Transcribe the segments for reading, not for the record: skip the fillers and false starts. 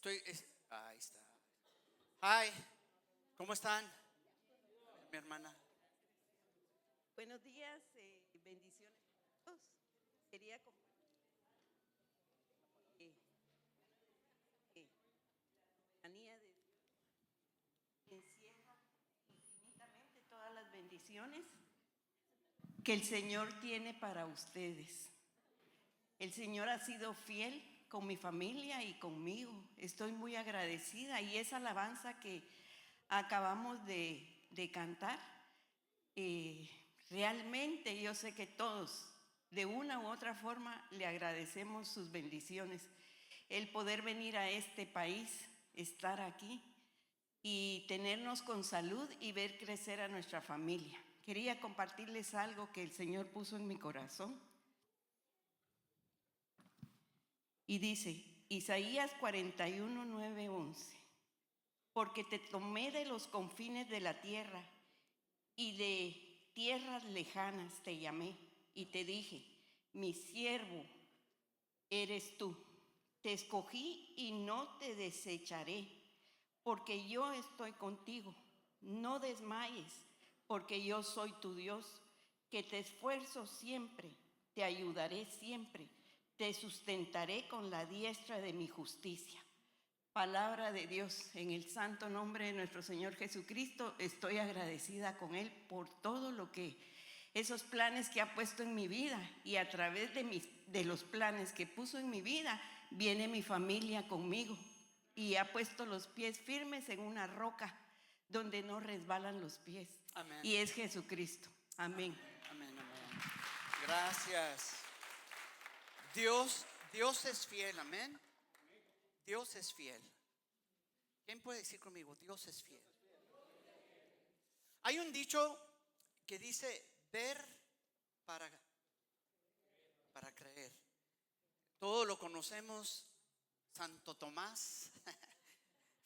Ahí está. Hi, ¿cómo están? Mi hermana. Buenos días, bendiciones a todos. Quería compartir eh, la soberanía de Dios que encierra infinitamente todas las bendiciones que el Señor tiene para ustedes. El Señor ha sido fiel con mi familia y conmigo. Estoy muy agradecida y esa alabanza que acabamos de cantar, realmente yo sé que todos de una u otra forma le agradecemos sus bendiciones. El poder venir a este país, estar aquí y tenernos con salud y ver crecer a nuestra familia. Quería compartirles algo que el Señor puso en mi corazón. Y dice, Isaías 41, 9, 11, porque te tomé de los confines de la tierra y de tierras lejanas te llamé y te dije, mi siervo eres tú. Te escogí y no te desecharé, porque yo estoy contigo. No desmayes, porque yo soy tu Dios, que te esfuerzo siempre, te ayudaré siempre, te sustentaré con la diestra de mi justicia. Palabra de Dios, en el santo nombre de nuestro Señor Jesucristo, estoy agradecida con Él por todo lo que, esos planes que ha puesto en mi vida, y a través de los planes que puso en mi vida, viene mi familia conmigo y ha puesto los pies firmes en una roca donde no resbalan los pies. Amén. Y es Jesucristo. Amén. Amén, amén. Gracias. Dios es fiel, amén. Dios es fiel. ¿Quién puede decir conmigo? Dios es fiel. Hay un dicho que dice ver para, para creer. Todos lo conocemos. Santo Tomás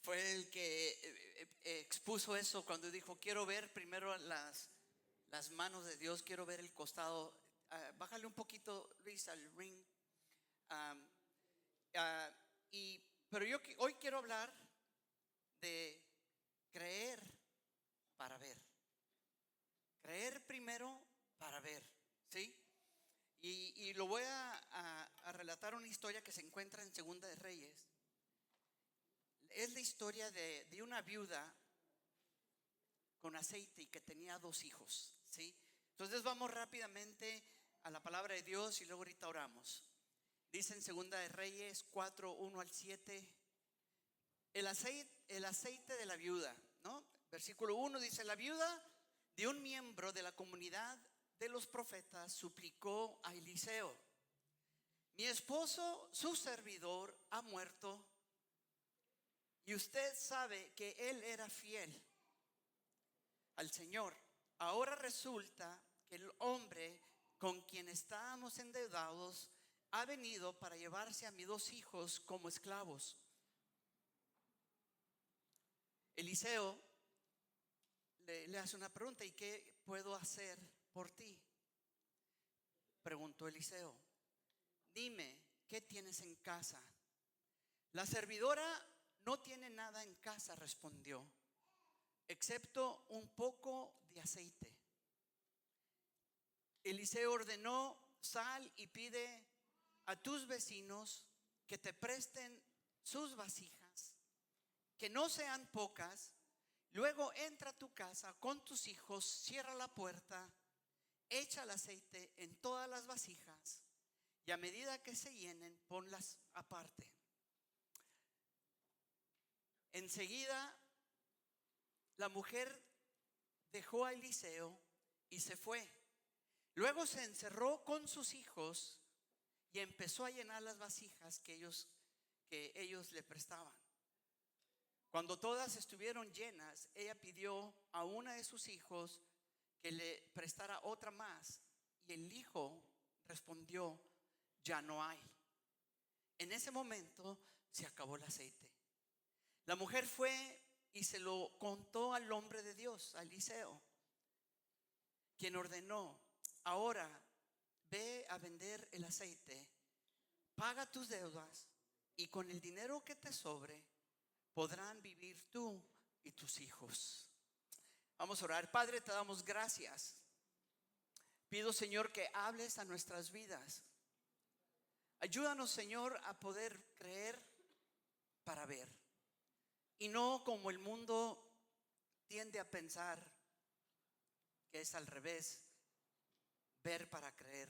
fue el que expuso eso cuando dijo, quiero ver primero las manos de Dios, quiero ver el costado. Bájale un poquito, Luis, al ring. Um, pero yo hoy quiero hablar de creer para ver. Creer primero para ver, ¿sí? Y lo voy a relatar una historia que se encuentra en Segunda de Reyes. Es la historia de una viuda con aceite y que tenía 2 hijos, ¿sí? Entonces vamos rápidamente a la palabra de Dios y luego ahorita oramos. Dice en Segunda de Reyes 4, 1 al 7, el aceite de la viuda, ¿no? Versículo 1 dice, la viuda de un miembro de la comunidad de los profetas suplicó a Eliseo, mi esposo, su servidor, ha muerto y usted sabe que él era fiel al Señor. Ahora resulta que el hombre con quien estábamos endeudados ha venido para llevarse a mis 2 hijos como esclavos. Eliseo le hace una pregunta, ¿y qué puedo hacer por ti? Preguntó Eliseo, dime, ¿qué tienes en casa? La servidora no tiene nada en casa, respondió, excepto un poco de aceite. Eliseo ordenó, sal y pide a tus vecinos que te presten sus vasijas, que no sean pocas. Luego entra a tu casa con tus hijos, cierra la puerta, echa el aceite en todas las vasijas y a medida que se llenen, ponlas aparte. Enseguida la mujer dejó a Eliseo y se fue. Luego se encerró con sus hijos y empezó a llenar las vasijas que ellos le prestaban. Cuando todas estuvieron llenas, ella pidió a una de sus hijos que le prestara otra más, y el hijo respondió, ya no hay. En ese momento se acabó el aceite. La mujer fue y se lo contó al hombre de Dios, a Eliseo, quien ordenó, ahora ve a vender el aceite, paga tus deudas y con el dinero que te sobre podrán vivir tú y tus hijos. Vamos a orar. Padre, te damos gracias. Pido, Señor, que hables a nuestras vidas. Ayúdanos, Señor, a poder creer para ver, y no como el mundo tiende a pensar, que es al revés, ver para creer.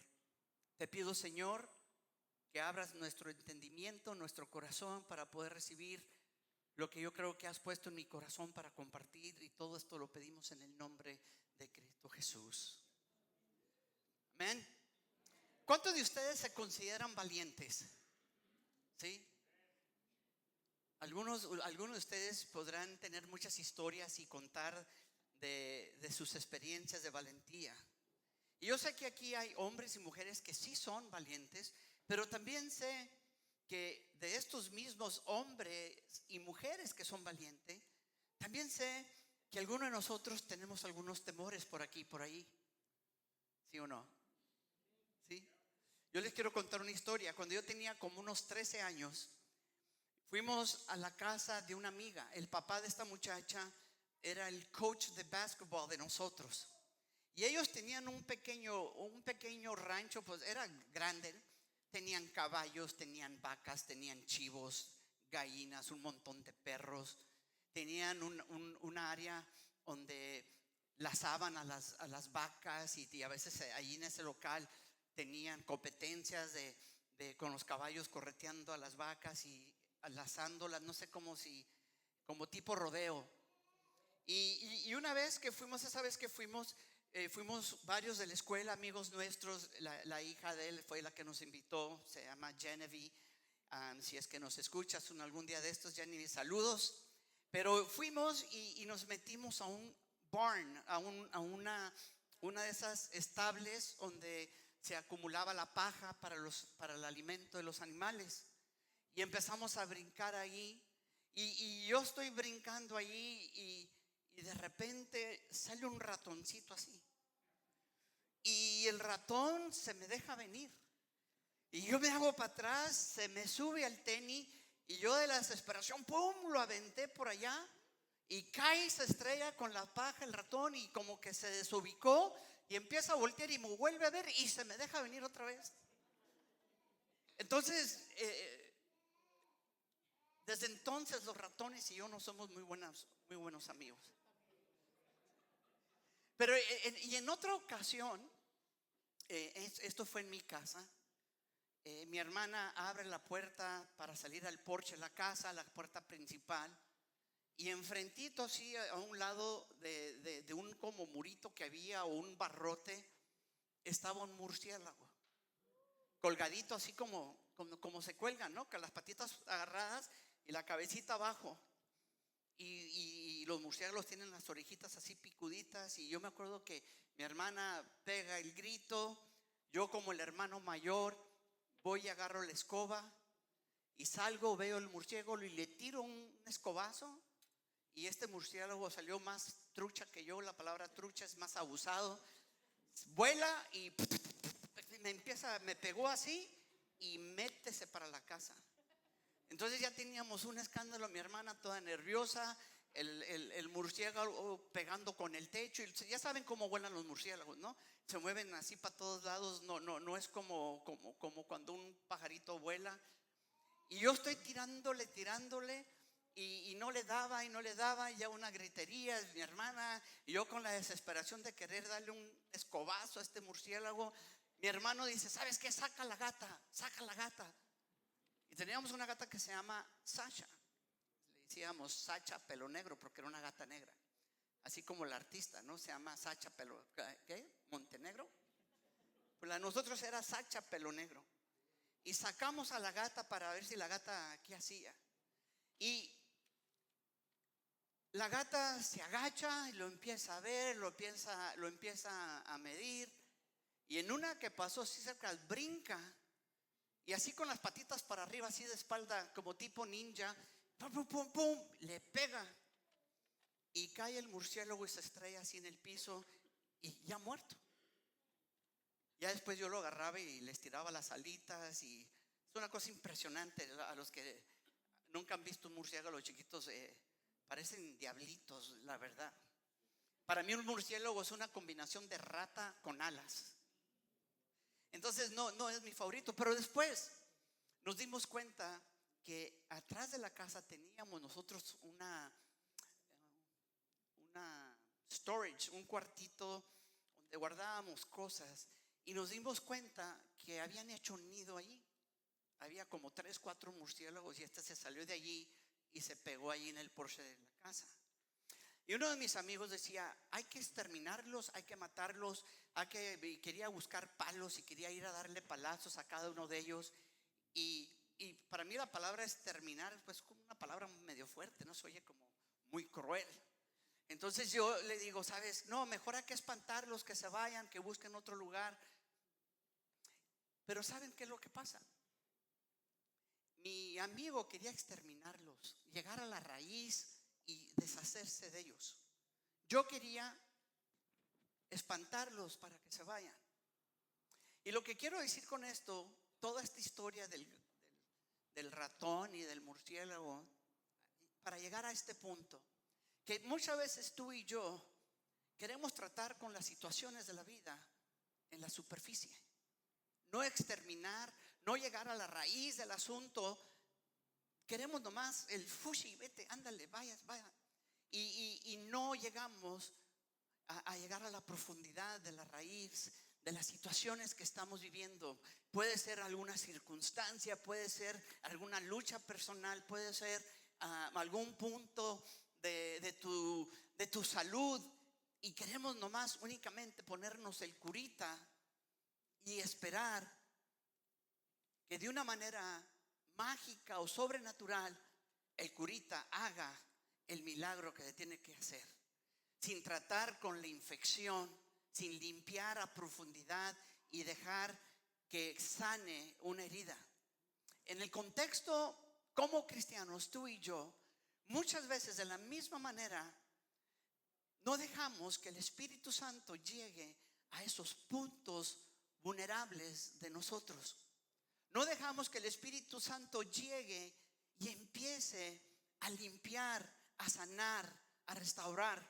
Te pido, Señor, que abras nuestro entendimiento, nuestro corazón, para poder recibir lo que yo creo que has puesto en mi corazón para compartir, y todo esto lo pedimos en el nombre de Cristo Jesús. Amén. ¿Cuántos de ustedes se consideran valientes? ¿Sí? Algunos de ustedes podrán tener muchas historias y contar de sus experiencias de valentía. Y yo sé que aquí hay hombres y mujeres que sí son valientes, pero también sé que de estos mismos hombres y mujeres que son valientes, también sé que algunos de nosotros tenemos algunos temores por aquí y por ahí. ¿Sí o no? ¿Sí? Yo les quiero contar una historia. Cuando yo tenía como unos 13 años, fuimos a la casa de una amiga. El papá de esta muchacha era el coach de básquetbol de nosotros. Y ellos tenían un pequeño rancho, pues era grande. Tenían caballos, tenían vacas, tenían chivos, gallinas, un montón de perros. Tenían un área donde lazaban a las vacas, y a veces ahí en ese local tenían competencias con los caballos correteando a las vacas y lazándolas, no sé, como tipo rodeo. Y una vez que fuimos, esa vez que fuimos varios de la escuela, amigos nuestros. La hija de él fue la que nos invitó, se llama Genevieve. Si es que nos escuchas algún día de estos, Genevieve, saludos. Pero fuimos y nos metimos a un barn, a una de esas estables donde se acumulaba la paja para el alimento de los animales. Y empezamos a brincar ahí. Y yo estoy brincando allí, y de repente sale un ratoncito así. Y el ratón se me deja venir. Y yo me hago para atrás, se me sube al tenis, y yo de la desesperación, ¡pum!, lo aventé por allá. Y cae y se estrella con la paja el ratón, y como que se desubicó y empieza a voltear y me vuelve a ver y se me deja venir otra vez. Entonces, desde entonces los ratones y yo no somos muy buenos amigos. Pero en otra ocasión, esto fue en mi casa. Mi hermana abre la puerta para salir al porche de la casa, la puerta principal, y enfrentito, así a un lado de un como murito que había, o un barrote, estaba un murciélago colgadito, así como se cuelgan, ¿no? Con las patitas agarradas y la cabecita abajo. Y los murciélagos tienen las orejitas así picuditas. Y yo me acuerdo que mi hermana pega el grito. Yo, como el hermano mayor, voy y agarro la escoba y salgo, veo el murciélago y le tiro un escobazo. Y este murciélago salió más trucha que yo. La palabra trucha es más abusado. Vuela y me pegó así, y métese para la casa. Entonces ya teníamos un escándalo, mi hermana toda nerviosa, el murciélago pegando con el techo. Y ya saben cómo vuelan los murciélagos, ¿no? Se mueven así para todos lados. No es como cuando un pajarito vuela. Y yo estoy tirándole, y no le daba, y ya una gritería, mi hermana, y yo con la desesperación de querer darle un escobazo a este murciélago. Mi hermano dice, ¿sabes qué? Saca la gata. Y teníamos una gata que se llama Sasha. Le decíamos Sacha Pelo Negro porque era una gata negra. Así como la artista, ¿no? Se llama Sacha Pelo, ¿qué? Montenegro. Pues la de nosotros era Sacha Pelo Negro. Y sacamos a la gata para ver si la gata qué hacía. Y la gata se agacha y lo empieza a ver, lo empieza a medir. Y en una que pasó así cerca, brinca. Y así con las patitas para arriba, así de espalda, como tipo ninja, pum, pum, pum, le pega. Y cae el murciélago y se estrella así en el piso, y ya muerto. Ya después yo lo agarraba y les tiraba las alitas y Es una cosa impresionante. A los que nunca han visto un murciélago, los chiquitos parecen diablitos, la verdad. Para mí un murciélago es una combinación de rata con alas. Entonces no es mi favorito. Pero después nos dimos cuenta que atrás de la casa teníamos nosotros una storage, un cuartito donde guardábamos cosas, y nos dimos cuenta que habían hecho un nido allí. Había como 3, 4 murciélagos, y este se salió de allí y se pegó allí en el porche de la casa. Y uno de mis amigos decía: hay que exterminarlos, hay que matarlos, y quería buscar palos y quería ir a darle palazos a cada uno de ellos. Y para mí la palabra exterminar pues como una palabra medio fuerte, no se oye como muy cruel. Entonces yo le digo: sabes, no, mejor hay que espantarlos, que se vayan, que busquen otro lugar. Pero ¿saben qué es lo que pasa? Mi amigo quería exterminarlos, llegar a la raíz y deshacerse de ellos. Yo quería espantarlos para que se vayan. Y lo que quiero decir con esto, toda esta historia del ratón y del murciélago, para llegar a este punto, que muchas veces tú y yo queremos tratar con las situaciones de la vida en la superficie, no exterminar, no llegar a la raíz del asunto. Queremos nomás el fushi, vete, ándale, vaya. Y no llegamos a llegar a la profundidad de la raíz de las situaciones que estamos viviendo. Puede ser alguna circunstancia, puede ser alguna lucha personal, puede ser algún punto de tu salud, y queremos nomás únicamente ponernos el curita y esperar que de una manera mágica o sobrenatural el curita haga el milagro que tiene que hacer, sin tratar con la infección, sin limpiar a profundidad y dejar que sane una herida. En el contexto como cristianos, tú y yo, muchas veces de la misma manera, no dejamos que el Espíritu Santo llegue a esos puntos vulnerables de nosotros. No dejamos que el Espíritu Santo llegue y empiece a limpiar, a sanar, a restaurar.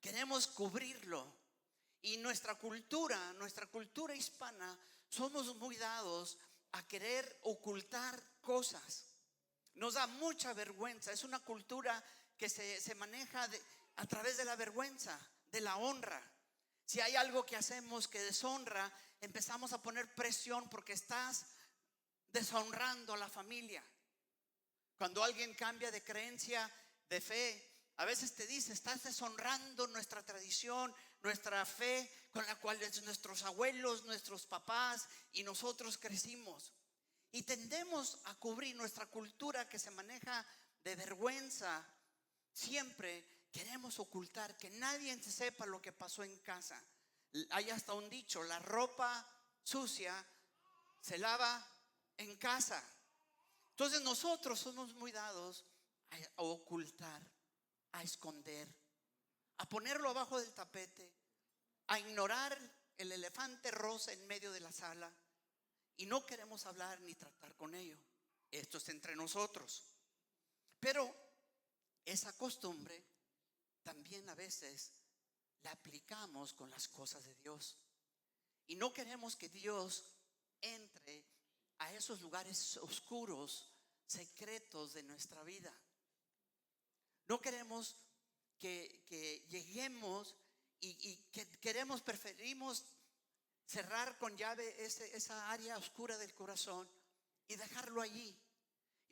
Queremos cubrirlo. Y nuestra cultura hispana, somos muy dados a querer ocultar cosas. Nos da mucha vergüenza. Es una cultura que se maneja a través de la vergüenza, de la honra. Si hay algo que hacemos que deshonra, empezamos a poner presión porque estás deshonrando a la familia. Cuando alguien cambia de creencia, de fe, a veces te dice: estás deshonrando nuestra tradición, nuestra fe con la cual nuestros abuelos, nuestros papás y nosotros crecimos. Y tendemos a cubrir nuestra cultura que se maneja de vergüenza. Siempre queremos ocultar, que nadie sepa lo que pasó en casa. Hay hasta un dicho: la ropa sucia se lava en casa. Entonces nosotros somos muy dados a ocultar, a esconder, a ponerlo abajo del tapete, a ignorar el elefante rosa en medio de la sala, y no queremos hablar ni tratar con ello. Esto es entre nosotros. Pero esa costumbre también a veces la aplicamos con las cosas de Dios, y no queremos que Dios entre a esos lugares oscuros, secretos de nuestra vida. No queremos que lleguemos y preferimos cerrar con llave esa área oscura del corazón y dejarlo allí.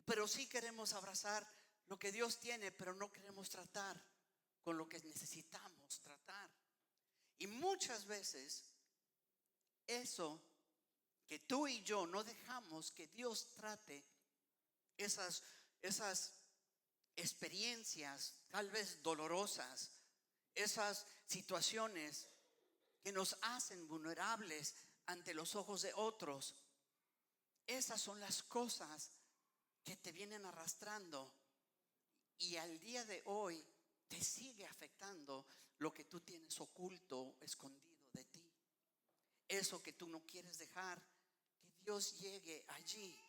Pero sí queremos abrazar lo que Dios tiene, pero no queremos tratar con lo que necesitamos tratar. Y muchas veces eso que tú y yo no dejamos que Dios trate, esas experiencias tal vez dolorosas, esas situaciones que nos hacen vulnerables ante los ojos de otros, esas son las cosas que te vienen arrastrando, y al día de hoy te sigue afectando lo que tú tienes oculto, escondido de ti. Eso que tú no quieres dejar que Dios llegue allí.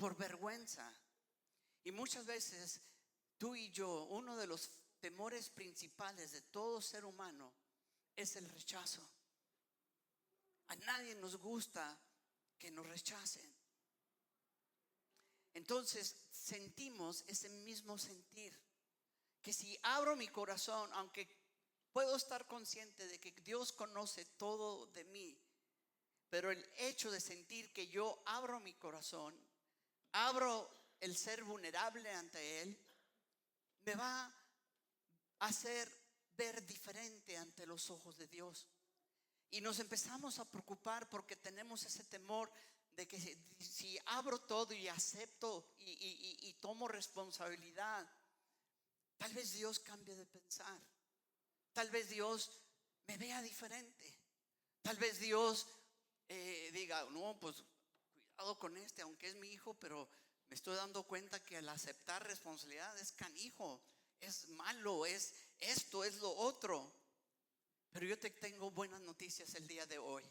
por vergüenza. Y muchas veces tú y yo, uno de los temores principales de todo ser humano es el rechazo. A nadie nos gusta que nos rechacen. Entonces sentimos ese mismo sentir, que si abro mi corazón, aunque puedo estar consciente de que Dios conoce todo de mí, pero el hecho de sentir que yo abro mi corazón, abro el ser vulnerable ante Él, me va a hacer ver diferente ante los ojos de Dios. Y nos empezamos a preocupar porque tenemos ese temor de que si abro todo y acepto y tomo responsabilidad, tal vez Dios cambie de pensar. Tal vez Dios me vea diferente. Tal vez Dios diga, no, pues cuidado con este, aunque es mi hijo, pero me estoy dando cuenta que al aceptar responsabilidad es canijo, es malo, es esto, es lo otro. Pero yo te tengo buenas noticias el día de hoy.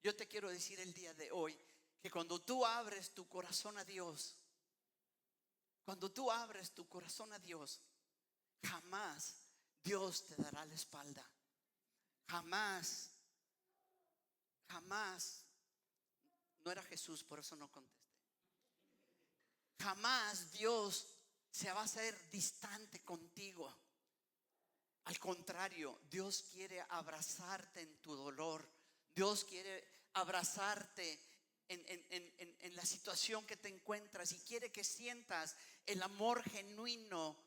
Yo te quiero decir el día de hoy que cuando tú abres tu corazón a Dios, cuando tú abres tu corazón a Dios, jamás Dios te dará la espalda. Jamás, jamás. No era Jesús, por eso no contesté. Jamás Dios se va a hacer distante contigo. Al contrario, Dios quiere abrazarte en tu dolor. Dios quiere abrazarte en la situación que te encuentras y quiere que sientas el amor genuino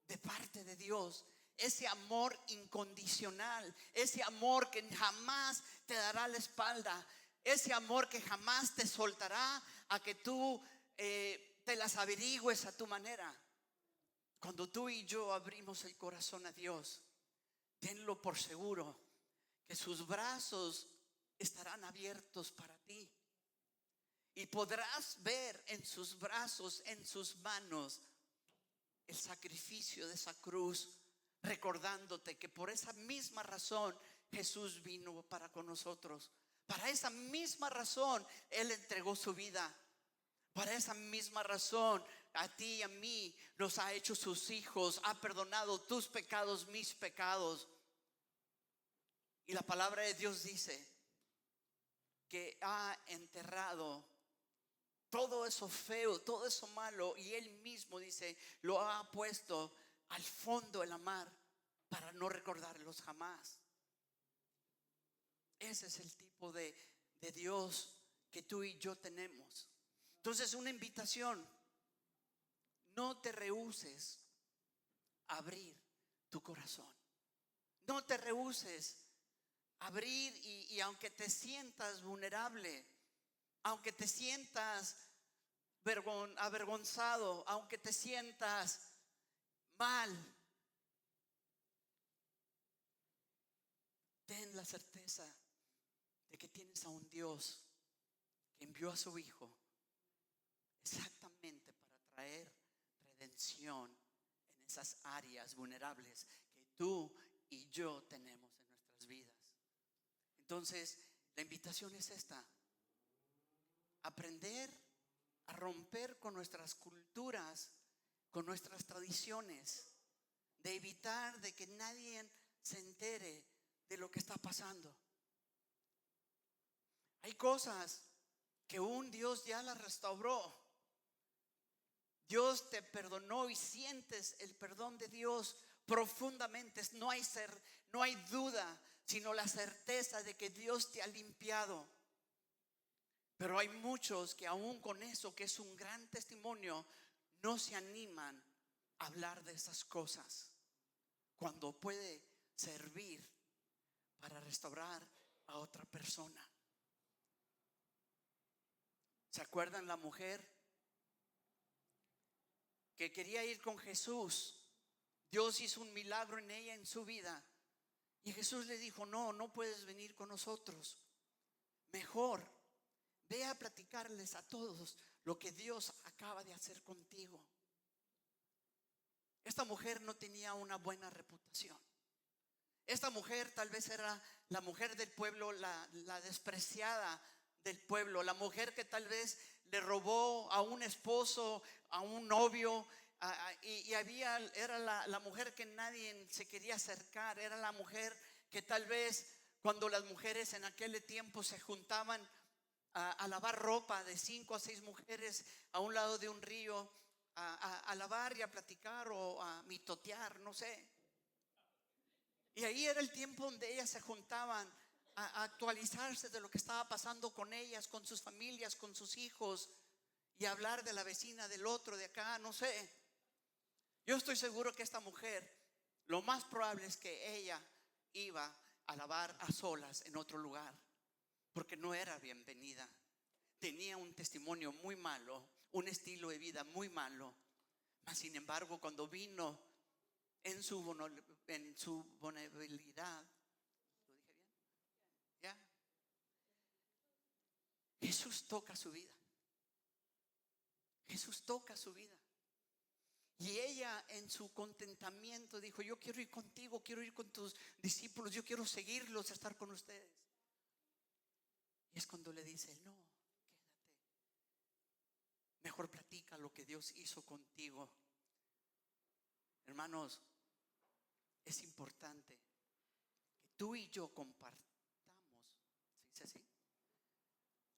de parte de Dios. Ese amor incondicional, ese amor que jamás te dará la espalda, ese amor que jamás te soltará a que tú te las averigües a tu manera. Cuando tú y yo abrimos el corazón a Dios, tenlo por seguro que sus brazos estarán abiertos para ti y podrás ver en sus brazos, en sus manos, el sacrificio de esa cruz, recordándote que por esa misma razón Jesús vino para con nosotros. Para esa misma razón Él entregó su vida. Para esa misma razón a ti y a mí nos ha hecho sus hijos, ha perdonado tus pecados, mis pecados. Y la palabra de Dios dice que ha enterrado todo eso feo, todo eso malo, y Él mismo dice, lo ha puesto al fondo de la mar para no recordarlos jamás. Ese es el tipo de Dios que tú y yo tenemos. Entonces, una invitación: no te rehúses a abrir tu corazón. No te rehúses a abrir y aunque te sientas vulnerable, aunque te sientas avergonzado, aunque te sientas mal, ten la certeza de que tienes a un Dios que envió a su Hijo exactamente para traer redención en esas áreas vulnerables que tú y yo tenemos en nuestras vidas. Entonces, la invitación es esta: aprender a romper con nuestras culturas, con nuestras tradiciones, de evitar de que nadie se entere de lo que está pasando. Hay cosas que un Dios ya las restauró. Dios te perdonó y sientes el perdón de Dios profundamente. No hay duda, sino la certeza de que Dios te ha limpiado. Pero hay muchos que aún con eso, que es un gran testimonio, no se animan a hablar de esas cosas, cuando puede servir para restaurar a otra persona. ¿Se acuerdan la mujer que quería ir con Jesús? Dios hizo un milagro en ella, en su vida, y Jesús le dijo: no puedes venir con nosotros. Mejor ve a platicarles a todos lo que Dios acaba de hacer contigo. Esta mujer no tenía una buena reputación. Esta mujer tal vez era la mujer del pueblo, la despreciada del pueblo, la mujer que tal vez le robó a un esposo, a un novio, era la mujer que nadie se quería acercar, era la mujer que tal vez cuando las mujeres en aquel tiempo se juntaban a lavar ropa, de 5 a 6 mujeres a un lado de un río, a lavar y a platicar o a mitotear, no sé. Y ahí era el tiempo donde ellas se juntaban a actualizarse de lo que estaba pasando con ellas, con sus familias, con sus hijos, y hablar de la vecina, del otro, de acá, no sé. Yo estoy seguro que esta mujer, lo más probable es que ella iba a lavar a solas en otro lugar, porque no era bienvenida. Tenía un testimonio muy malo, un estilo de vida muy malo. Mas sin embargo, cuando vino en su vulnerabilidad, ¿lo dije bien? ¿Ya? Jesús toca su vida. Jesús toca su vida. Y ella en su contentamiento dijo: yo quiero ir contigo, quiero ir con tus discípulos, yo quiero seguirlos, estar con ustedes. Y es cuando le dice: no, quédate. Mejor platica lo que Dios hizo contigo. Hermanos, es importante que tú y yo compartamos, ¿se dice así?,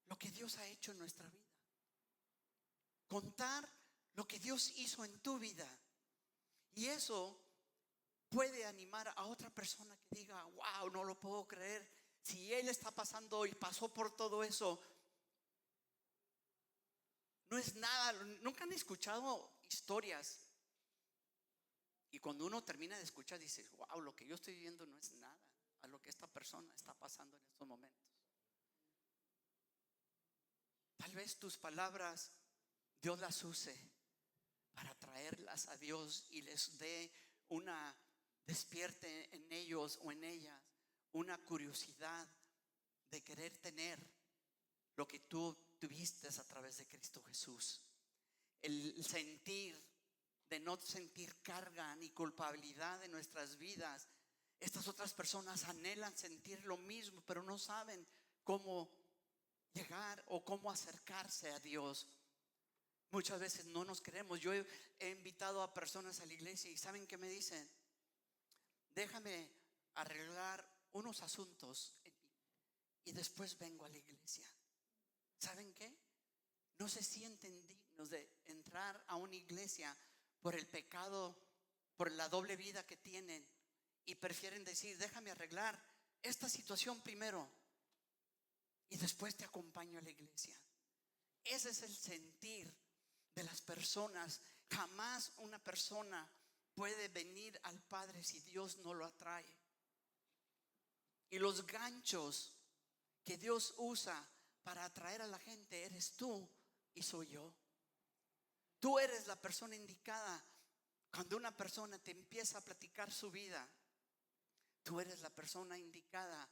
lo que Dios ha hecho en nuestra vida. Contar lo que Dios hizo en tu vida. Y eso puede animar a otra persona que diga: wow, no lo puedo creer. Si él está pasando y pasó por todo eso, no es nada. Nunca han escuchado historias, y cuando uno termina de escuchar dice: wow, lo que yo estoy viviendo no es nada a lo que esta persona está pasando en estos momentos. Tal vez tus palabras Dios las use para traerlas a Dios y les dé despierte en ellos o en ellas una curiosidad de querer tener lo que tú tuviste a través de Cristo Jesús. El sentir, de no sentir carga ni culpabilidad en nuestras vidas. Estas otras personas anhelan sentir lo mismo, pero no saben cómo llegar o cómo acercarse a Dios. Muchas veces no nos queremos. Yo he invitado a personas a la iglesia y ¿saben qué me dicen? Déjame arreglar unos asuntos y después vengo a la iglesia. ¿Saben qué? No se sienten dignos de entrar a una iglesia por el pecado, por la doble vida que tienen, y prefieren decir: déjame arreglar esta situación primero y después te acompaño a la iglesia. Ese es el sentir de las personas. Jamás una persona puede venir al Padre si Dios no lo atrae. Y los ganchos que Dios usa para atraer a la gente eres tú y soy yo. Tú eres la persona indicada. Cuando una persona te empieza a platicar su vida, tú eres la persona indicada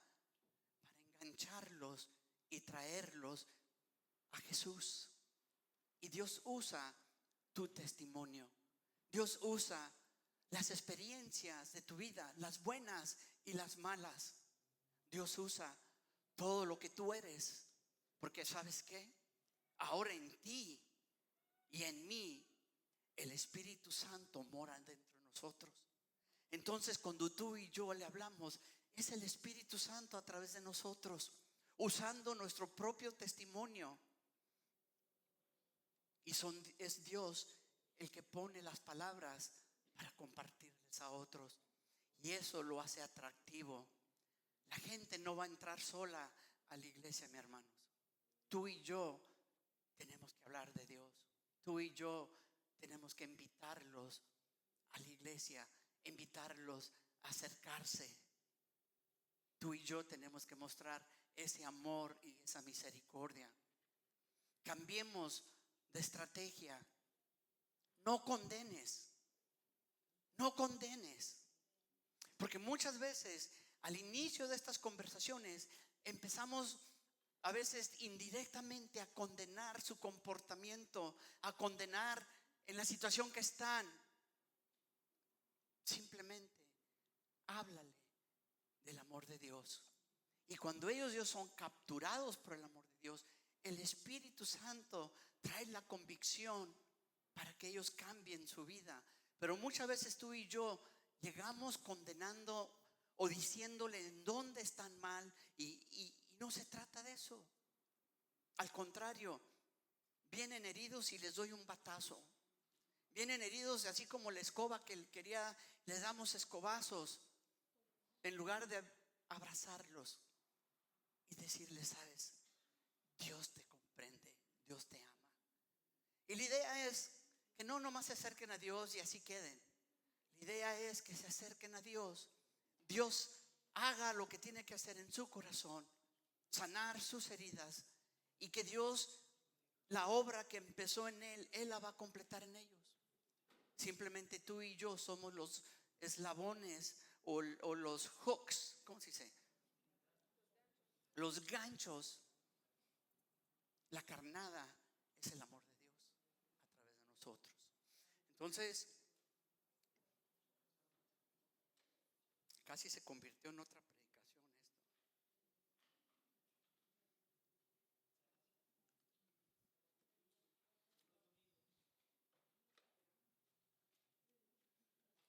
para engancharlos y traerlos a Jesús. Y Dios usa tu testimonio. Dios usa las experiencias de tu vida, las buenas y las malas. Dios usa todo lo que tú eres, porque ¿sabes qué? Ahora en ti y en mí el Espíritu Santo mora dentro de nosotros. Entonces cuando tú y yo le hablamos, es el Espíritu Santo a través de nosotros, usando nuestro propio testimonio. Y es Dios el que pone las palabras para compartirles a otros. Y eso lo hace atractivo. La gente no va a entrar sola a la iglesia, mis hermanos. Tú y yo tenemos que hablar de Dios. Tú y yo tenemos que invitarlos a la iglesia, invitarlos a acercarse. Tú y yo tenemos que mostrar ese amor y esa misericordia. Cambiemos de estrategia. No condenes. No condenes. Porque muchas veces al inicio de estas conversaciones empezamos a veces indirectamente a condenar su comportamiento, a condenar en la situación que están. Simplemente háblale del amor de Dios Y cuando ellos son capturados por el amor de Dios, el Espíritu Santo trae la convicción para que ellos cambien su vida. Pero muchas veces tú y yo llegamos condenando o diciéndole en dónde están mal, y no se trata de eso. Al contrario, vienen heridos y les doy un batazo. Vienen heridos así como la escoba que él quería, les damos escobazos en lugar de abrazarlos y decirles: sabes, Dios te comprende, Dios te ama. Y la idea es que no nomás se acerquen a Dios y así queden. La idea es que se acerquen a Dios. Dios haga lo que tiene que hacer en su corazón, sanar sus heridas, y que Dios, la obra que empezó en Él la va a completar en ellos. Simplemente tú y yo somos los eslabones o los hooks, ¿cómo se dice? Los ganchos. La carnada es el amor de Dios a través de nosotros. Entonces, casi se convirtió en otra predicación esto.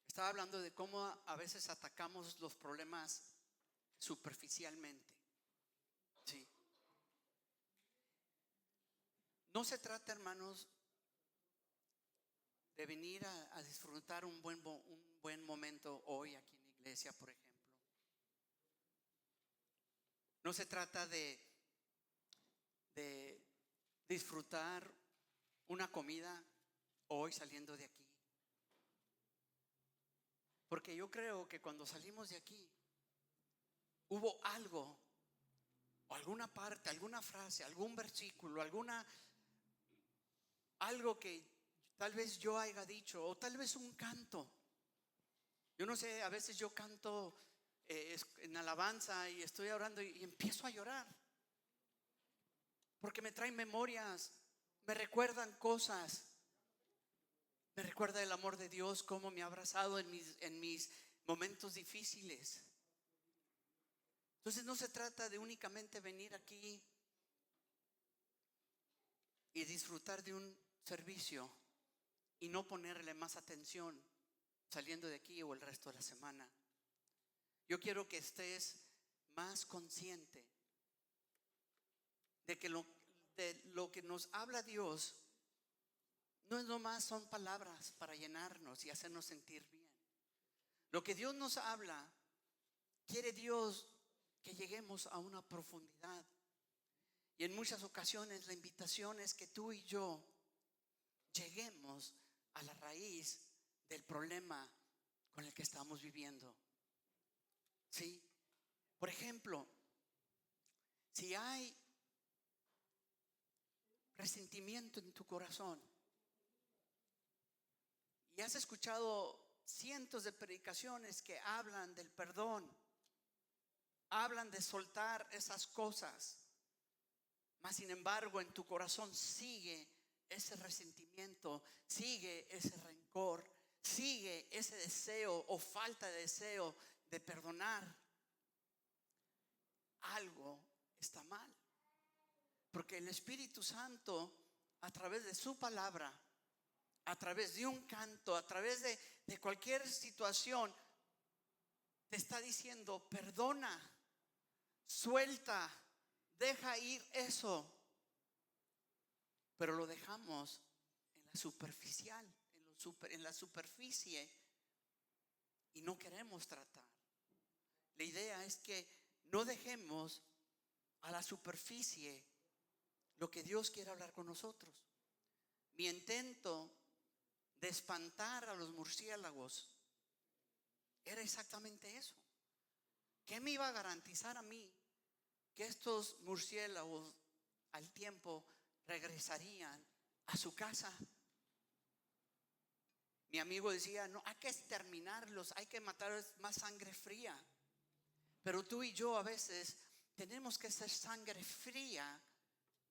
Estaba hablando de cómo a veces atacamos los problemas superficialmente. Sí. No se trata, hermanos, de venir a disfrutar un buen momento hoy aquí en la iglesia, por ejemplo. No se trata de disfrutar una comida hoy saliendo de aquí. Porque yo creo que cuando salimos de aquí hubo algo, o alguna parte, alguna frase, algún versículo, algo que tal vez yo haya dicho, o tal vez un canto. Yo no sé, a veces yo canto en alabanza y estoy orando y empiezo a llorar, porque me traen memorias, me recuerdan cosas. Me recuerda el amor de Dios, cómo me ha abrazado en mis momentos difíciles. Entonces no se trata de únicamente venir aquí y disfrutar de un servicio y no ponerle más atención saliendo de aquí o el resto de la semana. Yo quiero que estés más consciente de que lo que nos habla Dios no es nomás son palabras para llenarnos y hacernos sentir bien. Lo que Dios nos habla, quiere Dios que lleguemos a una profundidad. Y en muchas ocasiones la invitación es que tú y yo lleguemos a la raíz del problema con el que estamos viviendo. ¿Sí? Por ejemplo, si hay resentimiento en tu corazón y has escuchado cientos de predicaciones que hablan del perdón, hablan de soltar esas cosas, mas sin embargo en tu corazón sigue ese resentimiento, sigue ese rencor, sigue ese deseo o falta de deseo de perdonar, algo está mal. Porque el Espíritu Santo, a través de su palabra, a través de un canto, a través de cualquier situación, te está diciendo: perdona, suelta, deja ir eso. Pero lo dejamos en la superficial, en la superficie, y no queremos tratar. La idea es que no dejemos a la superficie lo que Dios quiere hablar con nosotros. Mi intento de espantar a los murciélagos era exactamente eso. ¿Qué me iba a garantizar a mí que estos murciélagos al tiempo regresarían a su casa? Mi amigo decía: no, hay que exterminarlos, hay que matar más sangre fría. Pero tú y yo a veces tenemos que ser sangre fría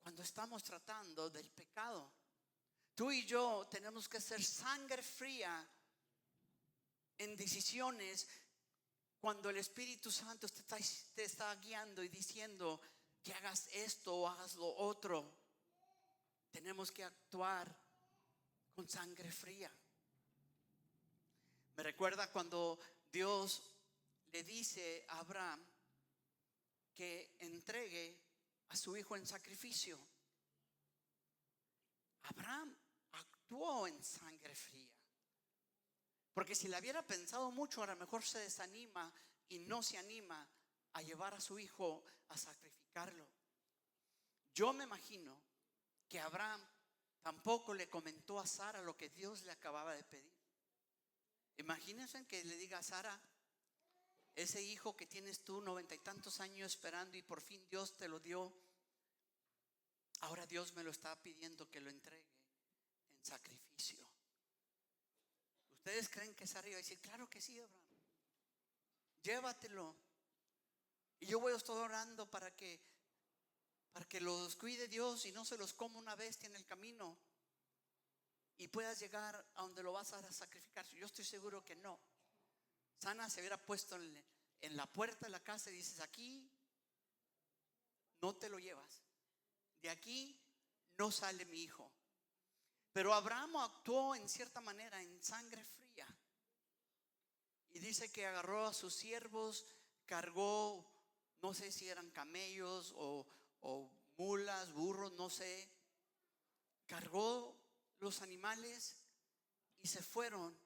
cuando estamos tratando del pecado. Tú y yo tenemos que ser sangre fría en decisiones cuando el Espíritu Santo te está guiando y diciendo que hagas esto o hagas lo otro, tenemos que actuar con sangre fría. Me recuerda cuando Dios le dice a Abraham que entregue a su hijo en sacrificio. Abraham actuó en sangre fría, porque si le hubiera pensado mucho, a lo mejor se desanima y no se anima a llevar a su hijo a sacrificarlo. Yo me imagino que Abraham tampoco le comentó a Sara lo que Dios le acababa de pedir. Imagínense que le diga a Sara: ese hijo que tienes tú 90 y tantos años esperando y por fin Dios te lo dio, ahora Dios me lo está pidiendo que lo entregue en sacrificio. ¿Ustedes creen que Sara iba a decir: claro que sí, Abraham, llévatelo, y yo voy a estar orando para que los cuide Dios y no se los coma una bestia en el camino y puedas llegar a donde lo vas a sacrificar? Yo estoy seguro que no. Sana se hubiera puesto en la puerta de la casa y dices: aquí no te lo llevas, de aquí no sale mi hijo. Pero Abraham actuó en cierta manera en sangre fría, y dice que agarró a sus siervos, cargó, no sé si eran camellos o mulas, burros, no sé, cargó los animales y se fueron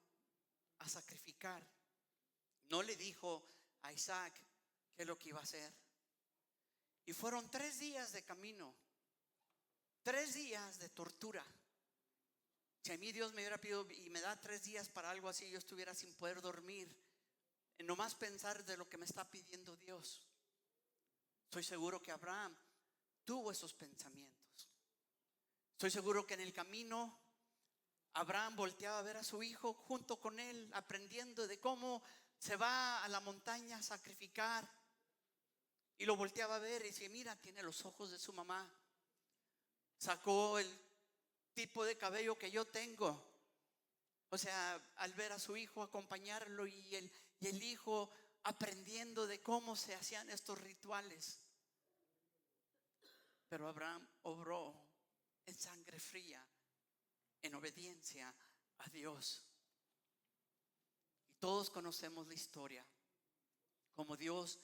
a sacrificar. No le dijo a Isaac qué es lo que iba a hacer. Y fueron 3 días de camino, 3 días de tortura. Si a mí Dios me hubiera pedido y me da 3 días para algo así, yo estuviera sin poder dormir, en nomás pensar de lo que me está pidiendo Dios. Estoy seguro que Abraham tuvo esos pensamientos. Estoy seguro que en el camino Abraham volteaba a ver a su hijo junto con él, aprendiendo de cómo se va a la montaña a sacrificar. Y lo volteaba a ver y decía: mira, tiene los ojos de su mamá. Sacó el tipo de cabello que yo tengo. O sea, al ver a su hijo acompañarlo y el hijo aprendiendo de cómo se hacían estos rituales. Pero Abraham obró en sangre fría, en obediencia a Dios. Y todos conocemos la historia, como Dios,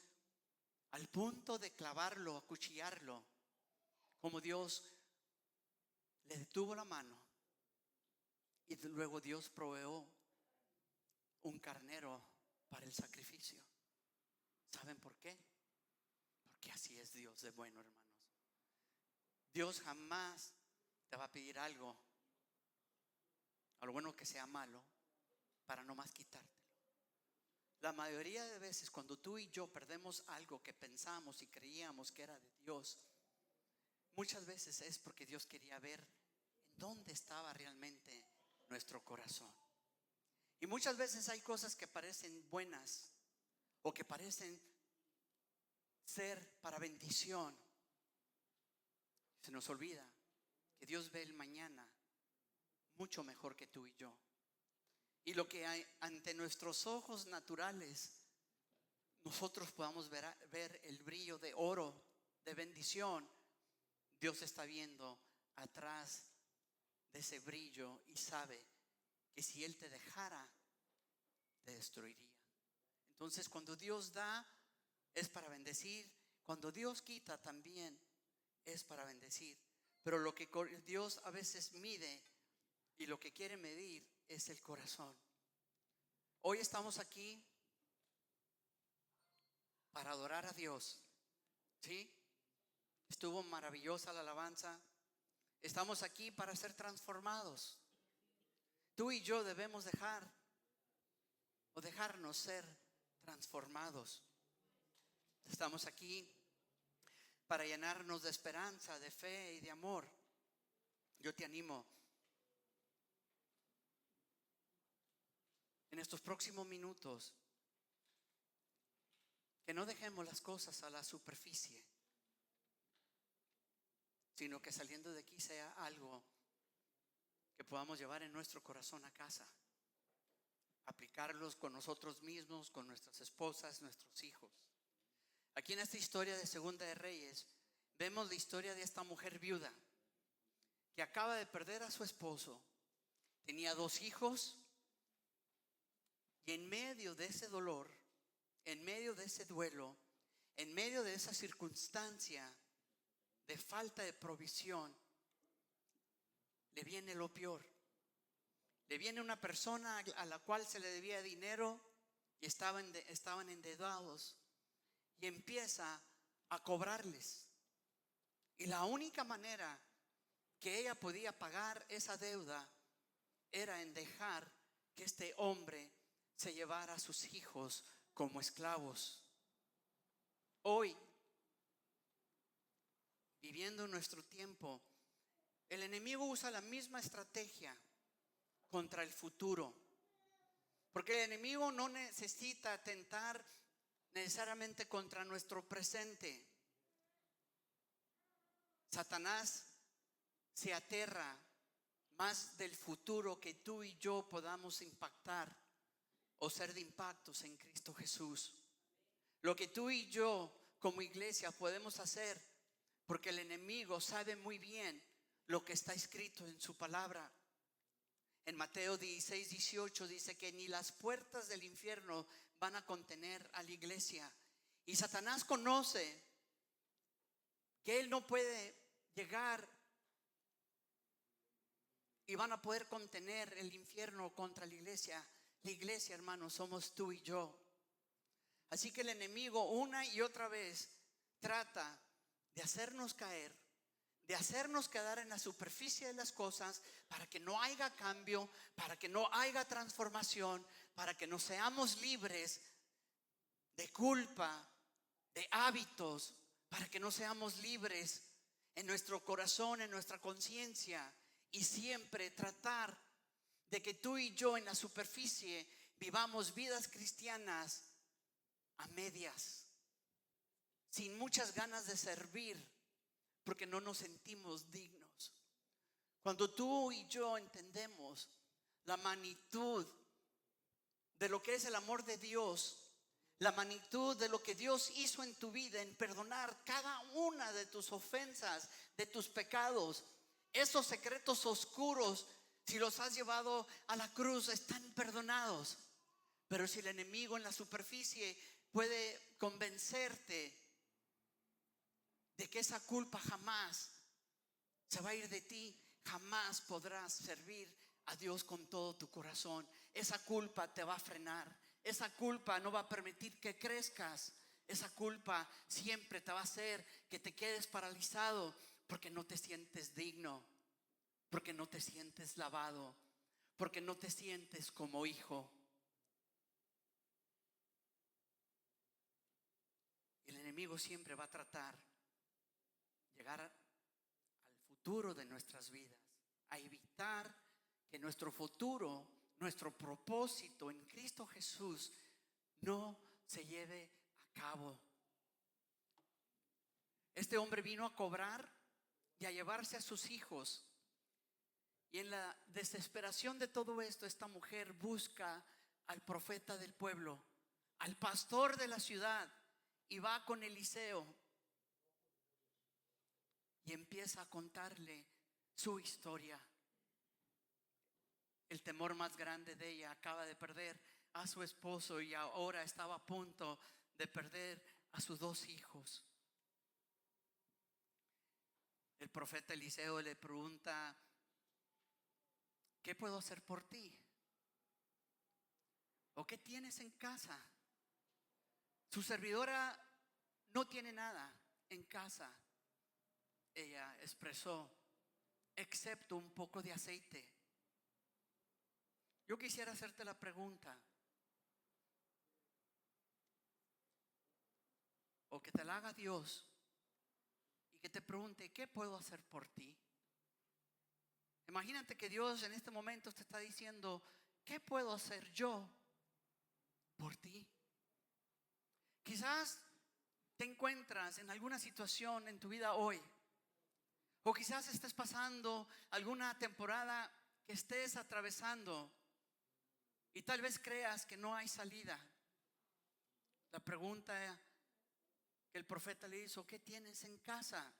al punto de clavarlo, acuchillarlo, como Dios le detuvo la mano, y luego Dios proveó un carnero para el sacrificio. ¿Saben por qué? Porque así es Dios de bueno, hermanos. Dios jamás te va a pedir algo, a lo bueno que sea malo, para no más quitártelo. La mayoría de veces cuando tú y yo perdemos algo que pensamos y creíamos que era de Dios, muchas veces es porque Dios quería ver en dónde estaba realmente nuestro corazón. Y muchas veces hay cosas que parecen buenas o que parecen ser para bendición. Se nos olvida que Dios ve el mañana mucho mejor que tú y yo. Y lo que hay ante nuestros ojos naturales, nosotros podamos ver el brillo de oro, de bendición, Dios está viendo atrás de ese brillo y sabe que si Él te dejara, te destruiría. Entonces, cuando Dios da, es para bendecir. Cuando Dios quita, también es para bendecir. Pero lo que Dios a veces mide y lo que quiere medir es el corazón. Hoy estamos aquí para adorar a Dios, ¿sí? Estuvo maravillosa la alabanza. Estamos aquí para ser transformados. Tú y yo debemos dejarnos ser transformados. Estamos aquí para llenarnos de esperanza, de fe y de amor. Yo te animo en estos próximos minutos que no dejemos las cosas a la superficie, sino que saliendo de aquí sea algo que podamos llevar en nuestro corazón a casa. aplicarlos con nosotros mismos, con nuestras esposas, nuestros hijos. Aquí en esta historia de Segunda de Reyes vemos la historia de esta mujer viuda que acaba de perder a su esposo, tenía 2 hijos, y en medio de ese dolor, en medio de ese duelo, en medio de esa circunstancia de falta de provisión, le viene lo peor. Le viene una persona a la cual se le debía dinero y estaban endeudados, y empieza a cobrarles. Y la única manera que ella podía pagar esa deuda era en dejar que este hombre se llevara a sus hijos como esclavos. Hoy, viviendo nuestro tiempo, el enemigo usa la misma estrategia contra el futuro, porque el enemigo no necesita atentar necesariamente contra nuestro presente. Satanás se aterra más del futuro que tú y yo podamos impactar o ser de impactos en Cristo Jesús. Lo que tú y yo como iglesia podemos hacer, porque el enemigo sabe muy bien lo que está escrito en su palabra. En Mateo 16:18 dice que ni las puertas del infierno van a contener a la iglesia. Y Satanás conoce que él no puede llegar y van a poder contener el infierno contra la iglesia. La iglesia, hermanos, somos tú y yo. Así que el enemigo una y otra vez trata de hacernos caer, de hacernos quedar en la superficie de las cosas, para que no haya cambio, para que no haya transformación, para que no seamos libres de culpa, de hábitos, para que no seamos libres en nuestro corazón, en nuestra conciencia, y siempre tratar de que tú y yo en la superficie vivamos vidas cristianas a medias, sin muchas ganas de servir, porque no nos sentimos dignos. Cuando tú y yo entendemos la magnitud de lo que es el amor de Dios, la magnitud de lo que Dios hizo en tu vida, en perdonar cada una de tus ofensas, de tus pecados, esos secretos oscuros, si los has llevado a la cruz, están perdonados. Pero si el enemigo en la superficie puede convencerte de que esa culpa jamás se va a ir de ti, jamás podrás servir a Dios con todo tu corazón. Esa culpa te va a frenar. Esa culpa no va a permitir que crezcas. Esa culpa siempre te va a hacer que te quedes paralizado, porque no te sientes digno, porque no te sientes lavado, porque no te sientes como hijo. El enemigo siempre va a tratar de llegar al futuro de nuestras vidas, a evitar que nuestro futuro, nuestro propósito en Cristo Jesús no se lleve a cabo. Este hombre vino a cobrar y a llevarse a sus hijos. Y en la desesperación de todo esto, esta mujer busca al profeta del pueblo, al pastor de la ciudad, y va con Eliseo y empieza a contarle su historia. El temor más grande de ella: acaba de perder a su esposo y ahora estaba a punto de perder a sus 2 hijos. El profeta Eliseo le pregunta: ¿qué puedo hacer por ti? ¿O qué tienes en casa? Su servidora no tiene nada en casa, ella expresó, excepto un poco de aceite. Yo quisiera hacerte la pregunta, o que te la haga Dios, y que te pregunte: ¿qué puedo hacer por ti? Imagínate que Dios en este momento te está diciendo: ¿qué puedo hacer yo por ti? Quizás te encuentras en alguna situación en tu vida hoy, o quizás estés pasando alguna temporada que estés atravesando, y tal vez creas que no hay salida. La pregunta que el profeta le hizo: ¿qué tienes en casa?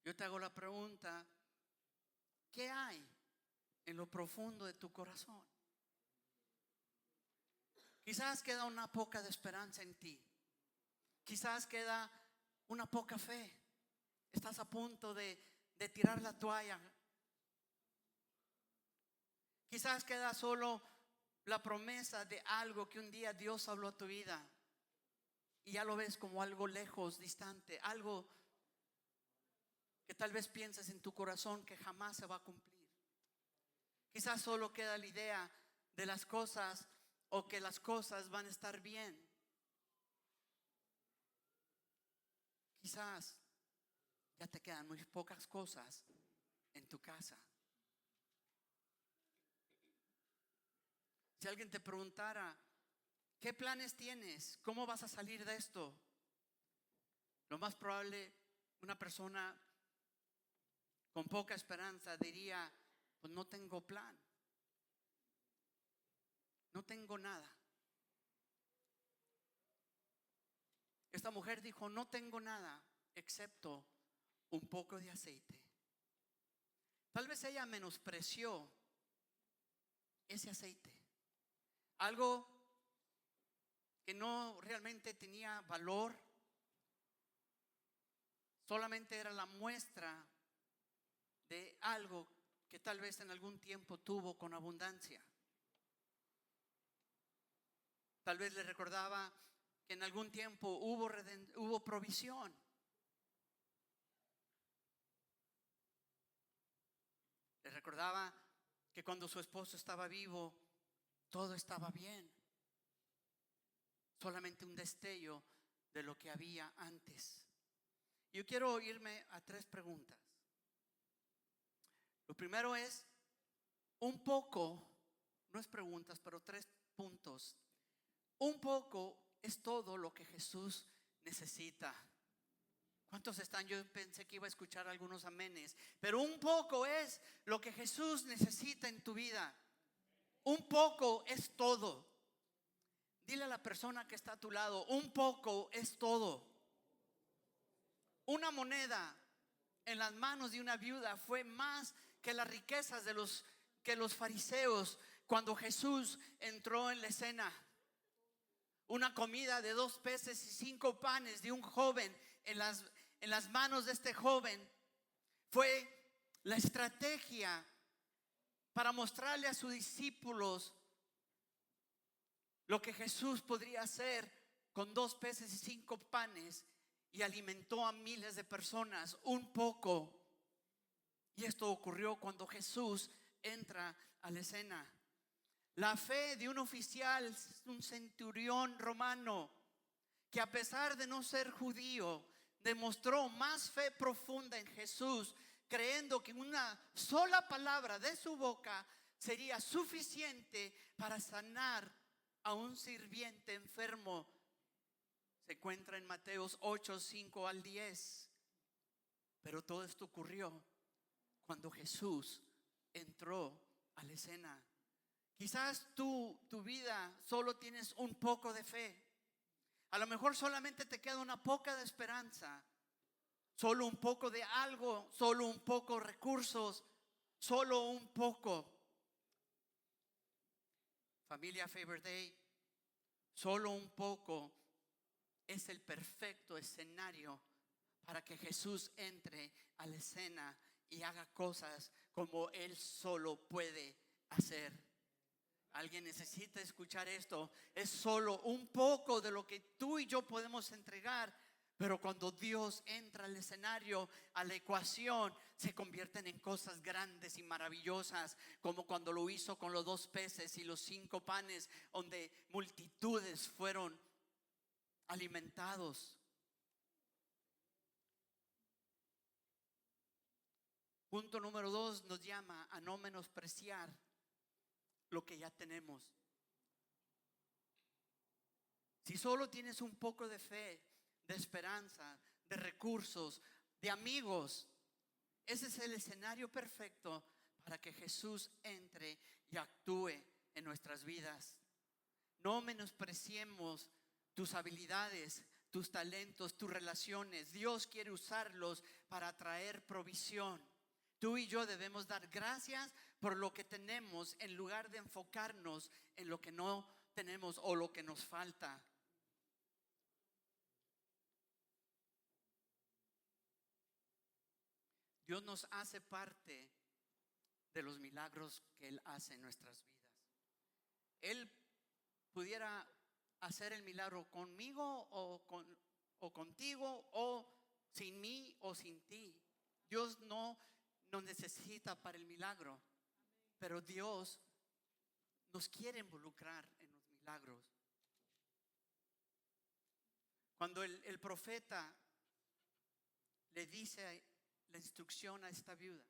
Yo te hago la pregunta: ¿qué hay en lo profundo de tu corazón? Quizás queda una poca de esperanza en ti. Quizás queda una poca fe. Estás a punto de tirar la toalla. Quizás queda solo la promesa de algo que un día Dios habló a tu vida y ya lo ves como algo lejos, distante, algo que tal vez pienses en tu corazón que jamás se va a cumplir. Quizás solo queda la idea de las cosas, o que las cosas van a estar bien. Quizás ya te quedan muy pocas cosas en tu casa. Si alguien te preguntara: ¿qué planes tienes? ¿Cómo vas a salir de esto? Lo más probable, una persona con poca esperanza diría: pues no tengo plan, no tengo nada. Esta mujer dijo: no tengo nada excepto un poco de aceite. Tal vez ella menospreció ese aceite, algo que no realmente tenía valor, solamente era la muestra de algo que tal vez en algún tiempo tuvo con abundancia. Tal vez le recordaba que en algún tiempo hubo provisión. Le recordaba que cuando su esposo estaba vivo, todo estaba bien. Solamente un destello de lo que había antes. Yo quiero irme a 3 preguntas. Lo primero es: un poco, no es preguntas, pero 3 puntos. Un poco es todo lo que Jesús necesita. ¿Cuántos están? Yo pensé que iba a escuchar algunos amenes, pero un poco es lo que Jesús necesita en tu vida. Un poco es todo. Dile a la persona que está a tu lado: un poco es todo. Una moneda en las manos de una viuda fue más que las riquezas de los fariseos cuando Jesús entró en la escena. Una comida de 2 peces y 5 panes de un joven en las manos de este joven fue la estrategia para mostrarle a sus discípulos lo que Jesús podría hacer con 2 peces y 5 panes, y alimentó a miles de personas. Un poco. Y esto ocurrió cuando Jesús entra a la escena. La fe de un oficial, un centurión romano, que a pesar de no ser judío, demostró más fe profunda en Jesús, creyendo que una sola palabra de su boca sería suficiente para sanar a un sirviente enfermo. Se encuentra en Mateos 8, 5 al 10. Pero todo esto ocurrió cuando Jesús entró a la escena. Quizás tu vida solo tienes un poco de fe. A lo mejor solamente te queda una poca de esperanza, solo un poco de algo, solo un poco de recursos, solo un poco. Familia Favor Day, solo un poco es el perfecto escenario para que Jesús entre a la escena y haga cosas como Él solo puede hacer. Alguien necesita escuchar esto. Es solo un poco de lo que tú y yo podemos entregar, pero cuando Dios entra al escenario, a la ecuación, se convierten en cosas grandes y maravillosas, como cuando lo hizo con los 2 peces y los 5 panes, donde multitudes fueron alimentados. Punto número 2 nos llama a no menospreciar lo que ya tenemos. Si solo tienes un poco de fe, de esperanza, de recursos, de amigos, ese es el escenario perfecto para que Jesús entre y actúe en nuestras vidas. No menospreciemos tus habilidades, tus talentos, tus relaciones. Dios quiere usarlos para traer provisión. Tú y yo debemos dar gracias por lo que tenemos en lugar de enfocarnos en lo que no tenemos o lo que nos falta. Dios nos hace parte de los milagros que Él hace en nuestras vidas. Él pudiera hacer el milagro conmigo o contigo, o sin mí o sin ti. Dios no nos necesita para el milagro, pero Dios nos quiere involucrar en los milagros. Cuando el profeta le dice la instrucción a esta viuda,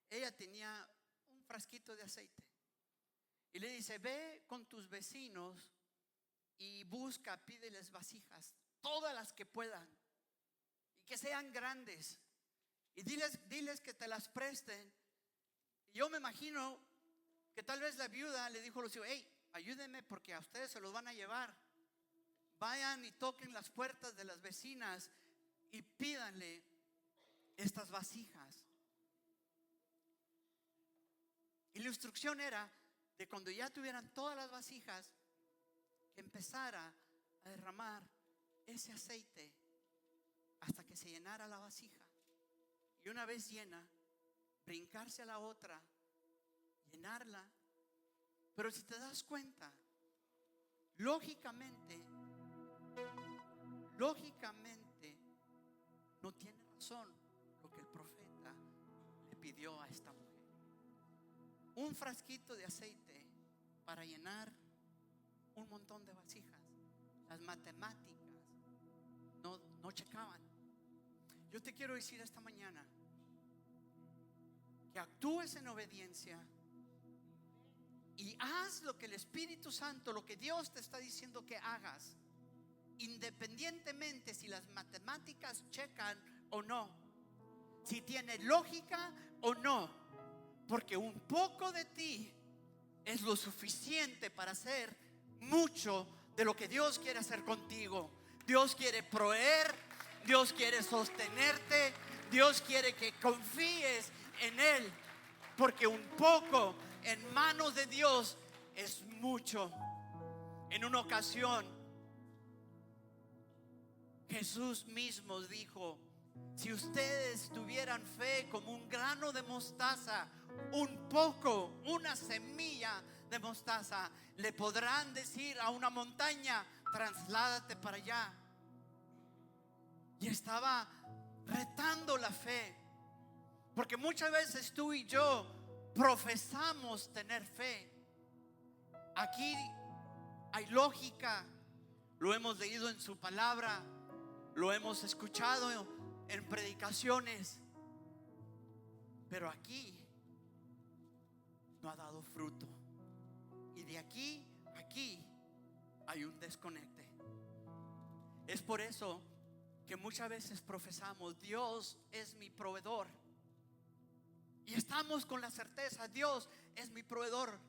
ella tenía un frasquito de aceite y le dice: ve con tus vecinos y busca, pídeles vasijas, todas las que puedan y que sean grandes, y diles que te las presten. Y yo me imagino que tal vez la viuda le dijo a los hijos: hey, ayúdenme porque a ustedes se los van a llevar. Vayan y toquen las puertas de las vecinas y pídanle estas vasijas. Y la instrucción era de cuando ya tuvieran todas las vasijas, que empezara a derramar ese aceite hasta que se llenara la vasija. Y una vez llena, brincarse a la otra, llenarla. Pero si te das cuenta, lógicamente no tiene razón lo que el profeta le pidió a esta mujer. Un frasquito de aceite para llenar un montón de vasijas. Las matemáticas no checaban. Yo te quiero decir esta mañana que actúes en obediencia y haz lo que el Espíritu Santo, lo que Dios te está diciendo que hagas, independientemente si las matemáticas checan o no, si tiene lógica o no, porque un poco de ti es lo suficiente para hacer mucho de lo que Dios quiere hacer contigo. Dios quiere proveer, Dios quiere sostenerte, Dios quiere que confíes en Él, porque un poco en manos de Dios es mucho. En una ocasión Jesús mismo dijo: si ustedes tuvieran fe como un grano de mostaza, un poco, una semilla de mostaza, le podrán decir a una montaña: trasládate para allá. Y estaba retando la fe, porque muchas veces tú y yo profesamos tener fe. Aquí hay lógica, lo hemos leído en su palabra, lo hemos escuchado en predicaciones, pero aquí no ha dado fruto. Y de aquí a aquí hay un desconecte. Es por eso que muchas veces profesamos: Dios es mi proveedor, y estamos con la certeza: Dios es mi proveedor,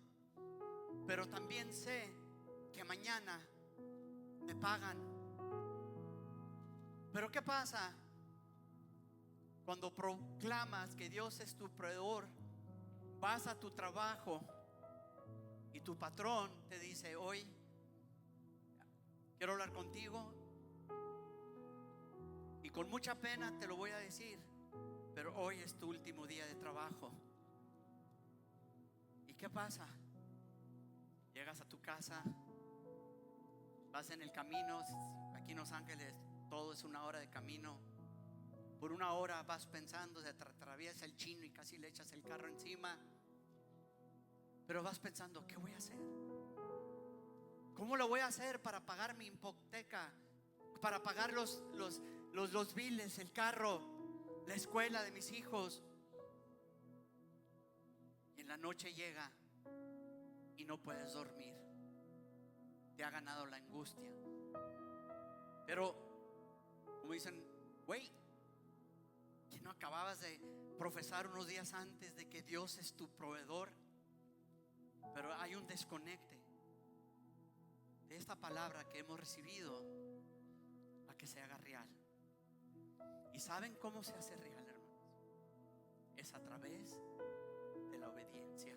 pero también sé que mañana me pagan. Pero ¿qué pasa cuando proclamas que Dios es tu proveedor? Vas a tu trabajo y tu patrón te dice: hoy quiero hablar contigo, y con mucha pena te lo voy a decir, pero hoy es tu último día de trabajo. ¿Y qué pasa? Llegas a tu casa, vas en el camino. Aquí en Los Ángeles todo es 1 hora de camino. Por 1 hora vas pensando, se atraviesa el chino y casi le echas el carro encima. Pero vas pensando: ¿qué voy a hacer? ¿Cómo lo voy a hacer para pagar mi hipoteca? Para pagar los biles, el carro, la escuela de mis hijos. Y en la noche llega y no puedes dormir. Te ha ganado la angustia. Pero como dicen: güey, ¿que no acababas de profesar unos días antes de que Dios es tu proveedor? Pero hay un desconecte de esta palabra que hemos recibido a que se haga real. ¿Y saben cómo se hace real, hermanos? Es a través de la obediencia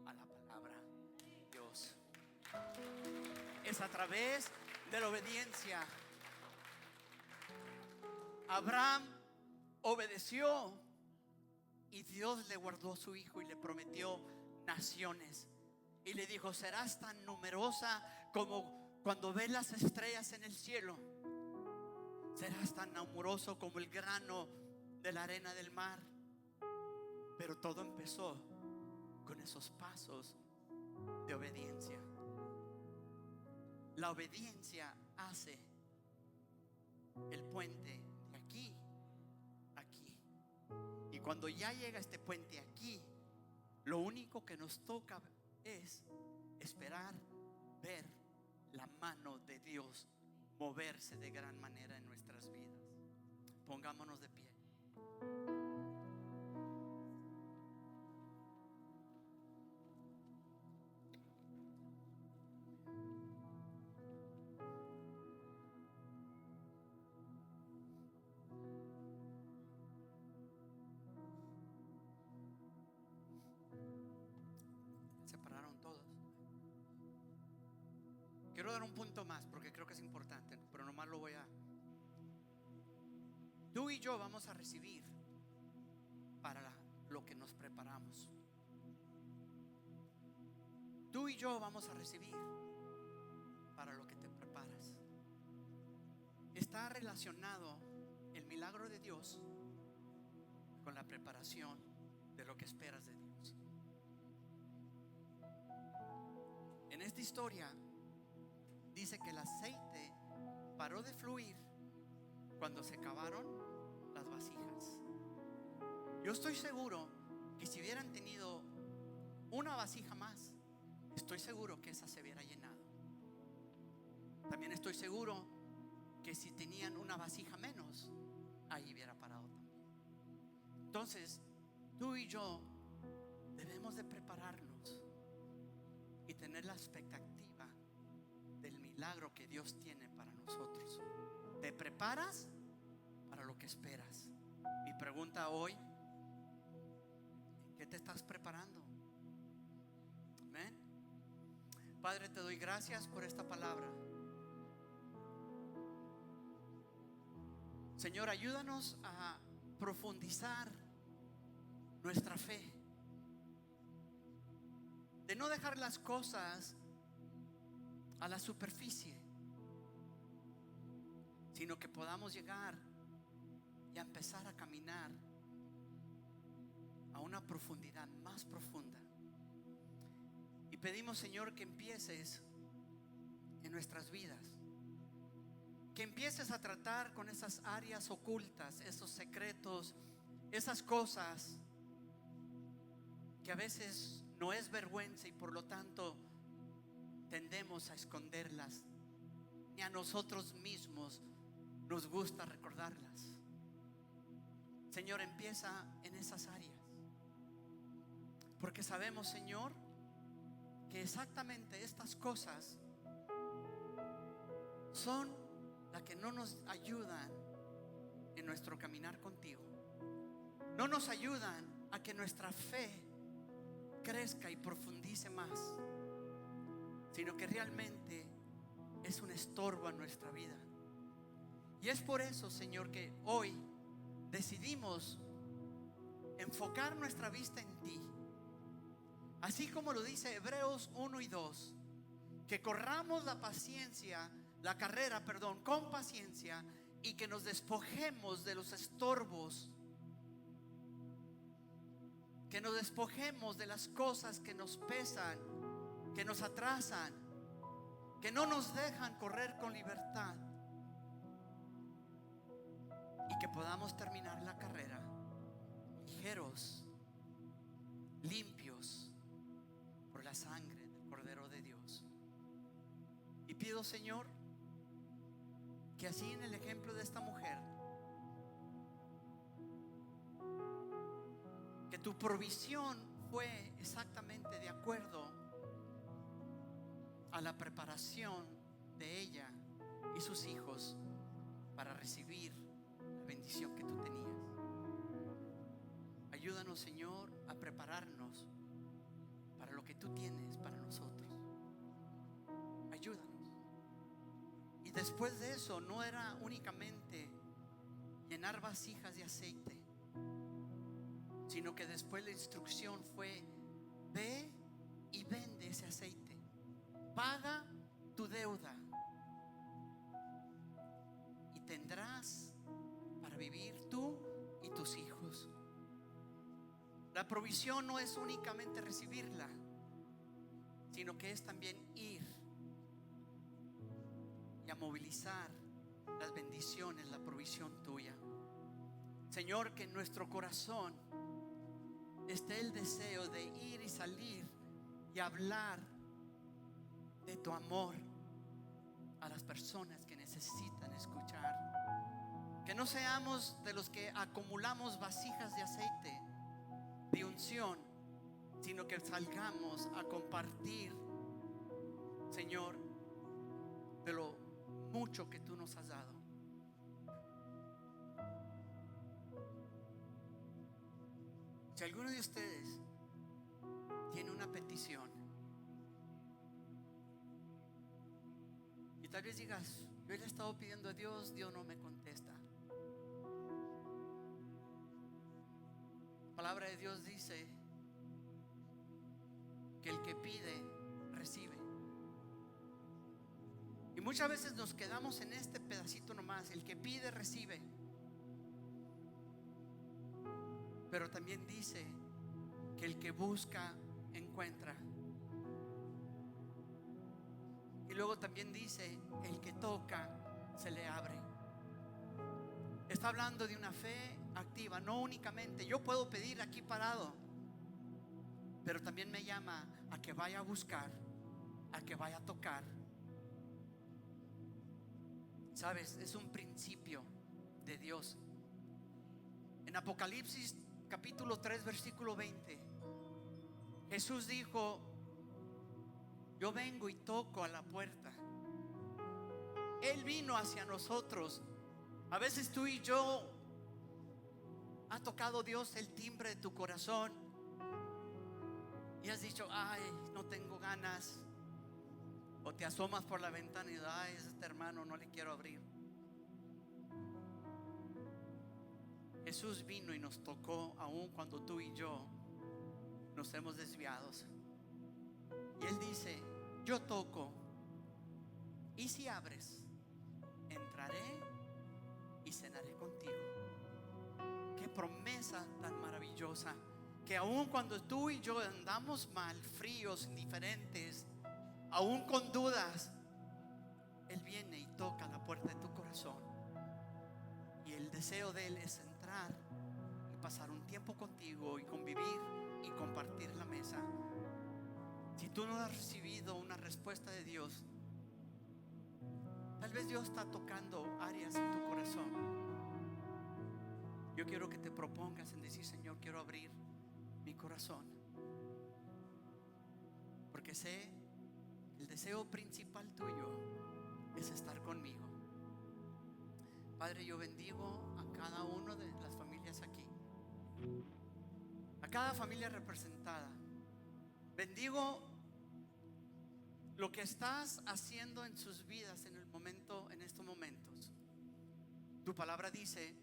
a la palabra de Dios. Es a través de la obediencia. Abraham obedeció y Dios le guardó a su hijo y le prometió naciones. Y le dijo: serás tan numerosa como cuando ves las estrellas en el cielo. Serás tan numeroso como el grano de la arena del mar. Pero todo empezó con esos pasos de obediencia. La obediencia hace el puente de aquí a aquí. Y cuando ya llega este puente aquí, lo único que nos toca es esperar ver la mano de Dios moverse de gran manera en nuestras vidas. Pongámonos de pie. Se pararon todos. Quiero dar un punto más porque creo que es importante, pero nomás lo voy a... Tú y yo vamos a recibir para lo que nos preparamos. Tú y yo vamos a recibir para lo que te preparas. Está relacionado el milagro de Dios con la preparación de lo que esperas de Dios. En esta historia dice que el aceite paró de fluir cuando se acabaron las vasijas. Yo estoy seguro que si hubieran tenido una vasija más, estoy seguro que esa se hubiera llenado. También estoy seguro que si tenían una vasija menos, ahí hubiera parado también. Entonces, tú y yo debemos de prepararnos y tener la expectativa del milagro que Dios tiene para nosotros. ¿Te preparas para lo que esperas? Mi pregunta hoy: ¿en qué te estás preparando? Amén. Padre, te doy gracias por esta palabra. Señor, ayúdanos a profundizar nuestra fe, de no dejar las cosas a la superficie, sino que podamos llegar y a empezar a caminar a una profundidad más profunda. Y pedimos, Señor, que empieces en nuestras vidas, que empieces a tratar con esas áreas ocultas, esos secretos, esas cosas que a veces no es vergüenza y por lo tanto tendemos a esconderlas. Ni a nosotros mismos nos gusta recordarlas. Señor, empieza en esas áreas, porque sabemos, Señor, que exactamente estas cosas son las que no nos ayudan en nuestro caminar contigo. No nos ayudan a que nuestra fe crezca y profundice más, sino que realmente es un estorbo en nuestra vida. Y es por eso, Señor, que hoy decidimos enfocar nuestra vista en ti, así como lo dice Hebreos 1 y 2, que corramos la carrera con paciencia, y que nos despojemos de los estorbos, que nos despojemos de las cosas que nos pesan, que nos atrasan, que no nos dejan correr con libertad, y que podamos terminar la carrera ligeros, limpios por la sangre del Cordero de Dios. Y pido, Señor, que así en el ejemplo de esta mujer, que tu provisión fue exactamente de acuerdo a la preparación de ella y sus hijos para recibir la bendición que tú tenías. Ayúdanos, Señor, a prepararnos para lo que tú tienes para nosotros. Ayúdanos. Y después de eso no era únicamente llenar vasijas de aceite, sino que después la instrucción fue: ve y vende ese aceite, paga tu deuda y tendrás para vivir tú y tus hijos. La provisión no es únicamente recibirla, sino que es también ir y a movilizar las bendiciones, la provisión tuya. Señor, que en nuestro corazón esté el deseo de ir y salir y hablar de tu amor a las personas que necesitan escuchar. Que no seamos de los que acumulamos vasijas de aceite, de unción, sino que salgamos a compartir, Señor, de lo mucho que tú nos has dado. Si alguno de ustedes tiene una petición y tal vez digas: yo le he estado pidiendo a Dios, Dios no me contesta. La palabra de Dios dice que el que pide, recibe. Y muchas veces nos quedamos en este pedacito nomás: el que pide, recibe. Pero también dice que el que busca, encuentra. Y luego también dice: el que toca, se le abre. Está hablando de una fe activa, no únicamente yo puedo pedir aquí parado, pero también me llama a que vaya a buscar, a que vaya a tocar. Sabes, es un principio de Dios. En Apocalipsis capítulo 3 versículo 20, Jesús dijo: yo vengo y toco a la puerta. Él vino hacia nosotros. A veces tú y yo ha tocado Dios el timbre de tu corazón y has dicho: ay, no tengo ganas. O te asomas por la ventana y ay, este hermano no le quiero abrir. Jesús vino y nos tocó aun cuando tú y yo nos hemos desviado. Y Él dice: yo toco, y si abres, entraré y cenaré contigo. Qué promesa tan maravillosa, que aun cuando tú y yo andamos mal, fríos, indiferentes, aún con dudas, Él viene y toca la puerta de tu corazón. Y el deseo de Él es entrar y pasar un tiempo contigo y convivir y compartir la mesa. Si tú no has recibido una respuesta de Dios, tal vez Dios está tocando áreas en tu corazón. Yo quiero que te propongas en decir: Señor, quiero abrir mi corazón, porque sé el deseo principal tuyo es estar conmigo. Padre, yo bendigo a cada una de las familias aquí, a cada familia representada. Bendigo lo que estás haciendo en sus vidas en estos momentos. Tu palabra dice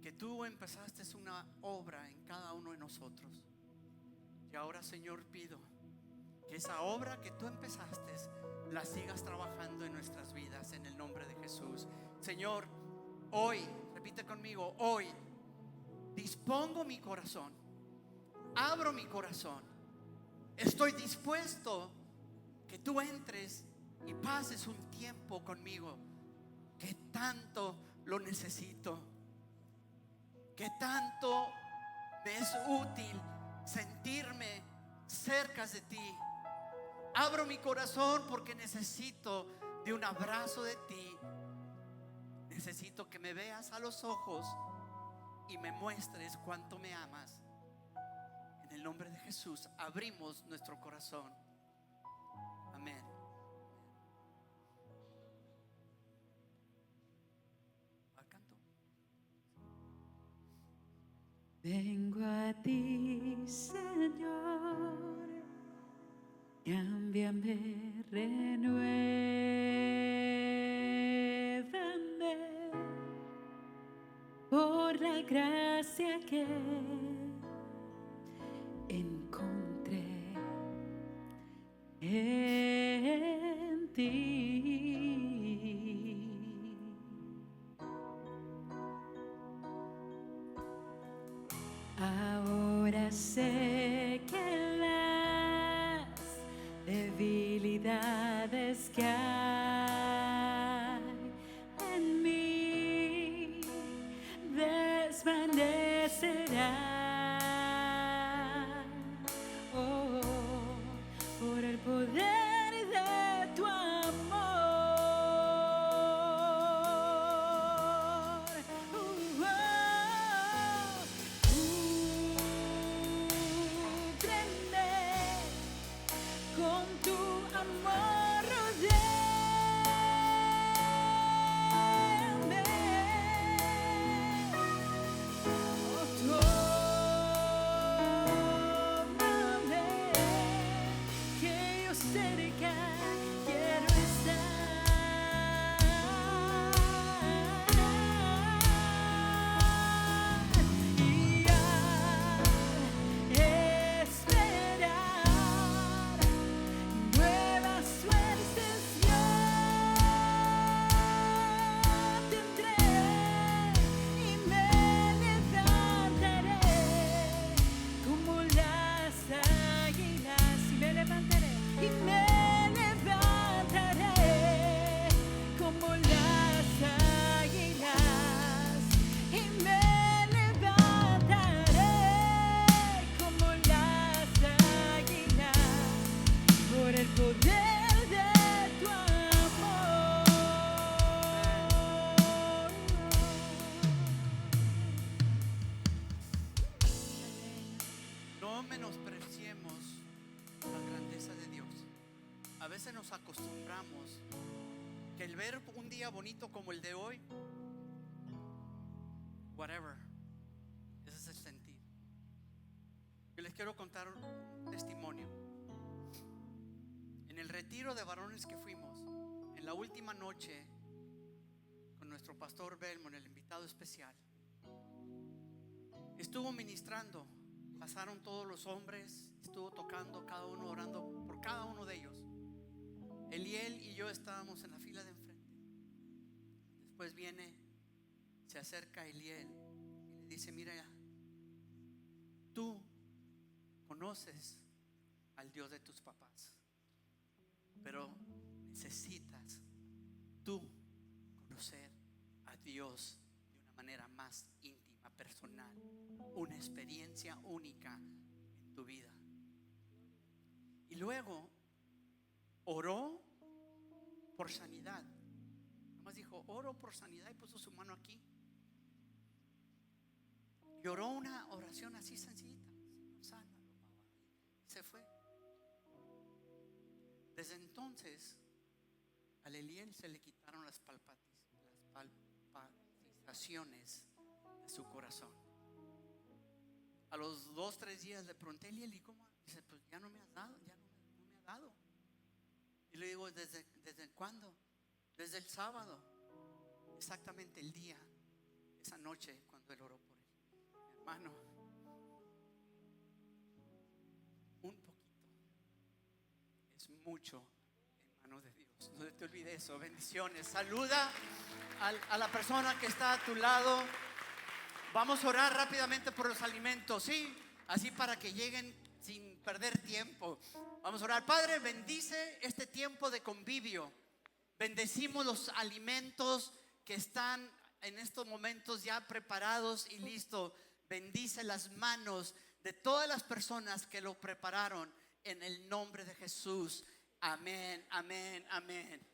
que tú empezaste una obra en cada uno de nosotros. Y ahora, Señor, pido que esa obra que tú empezaste la sigas trabajando en nuestras vidas, en el nombre de Jesús. Señor, hoy, repite conmigo: hoy dispongo mi corazón, abro mi corazón, estoy dispuesto que tú entres y pases un tiempo conmigo, que tanto lo necesito, que tanto me es útil sentirme cerca de ti. Abro mi corazón porque necesito de un abrazo de ti. Necesito que me veas a los ojos y me muestres cuánto me amas. En el nombre de Jesús abrimos nuestro corazón. Amén. Vengo a ti, Señor, cámbiame, renuévame por la gracia que encontré en ti. Ahora sé que las debilidades que hay en mí desvanecerán, oh, por el poder de tu amor. Cúbreme con tu amor, rodéame. Oh, tómame, que yo cerca quiero estar. Y al esperar nuevas suertes yo tendré y me levantaré como las águilas, y me levantaré y me levantaré como las águilas, y me levantaré como las águilas por el poder de tu amor. No menospreciemos la grandeza de Dios. A veces nos acostumbramos que el ver un día bonito como el de hoy, whatever, ese es el sentido. Yo les quiero contar un testimonio. En el retiro de varones que fuimos, en la última noche, con nuestro pastor Belmont, el invitado especial, estuvo ministrando. Pasaron todos los hombres, estuvo tocando, cada uno orando por cada uno de ellos. Eliel y yo estábamos en la fila de enfrente. Después viene, se acerca Eliel y le dice: mira, tú conoces al Dios de tus papás, pero necesitas tú conocer a Dios de una manera más íntima, personal, una experiencia única en tu vida. Y luego oró por sanidad. Nomás dijo: oro por sanidad, y puso su mano aquí. Y oró una oración así sencillita: Señor, sánalo. Y se fue. Desde entonces al Eliel se le quitaron las palpitaciones de su corazón. A los 2-3 días le pregunté: Eliel, ¿y cómo? Dice: pues ya no me has dado, ya no me ha dado. Y le digo: ¿Desde cuándo? Desde el sábado, exactamente el día, esa noche cuando él oró por él. Mi hermano, un poquito es mucho en manos de Dios. No te olvides eso. Bendiciones. Saluda a la persona que está a tu lado. Vamos a orar rápidamente por los alimentos, ¿sí? Así para que lleguen sin perder tiempo. Vamos a orar. Padre, bendice este tiempo de convivio. Bendecimos los alimentos que están en estos momentos ya preparados y listos. Bendice las manos de todas las personas que lo prepararon, en el nombre de Jesús. Amén, amén, amén.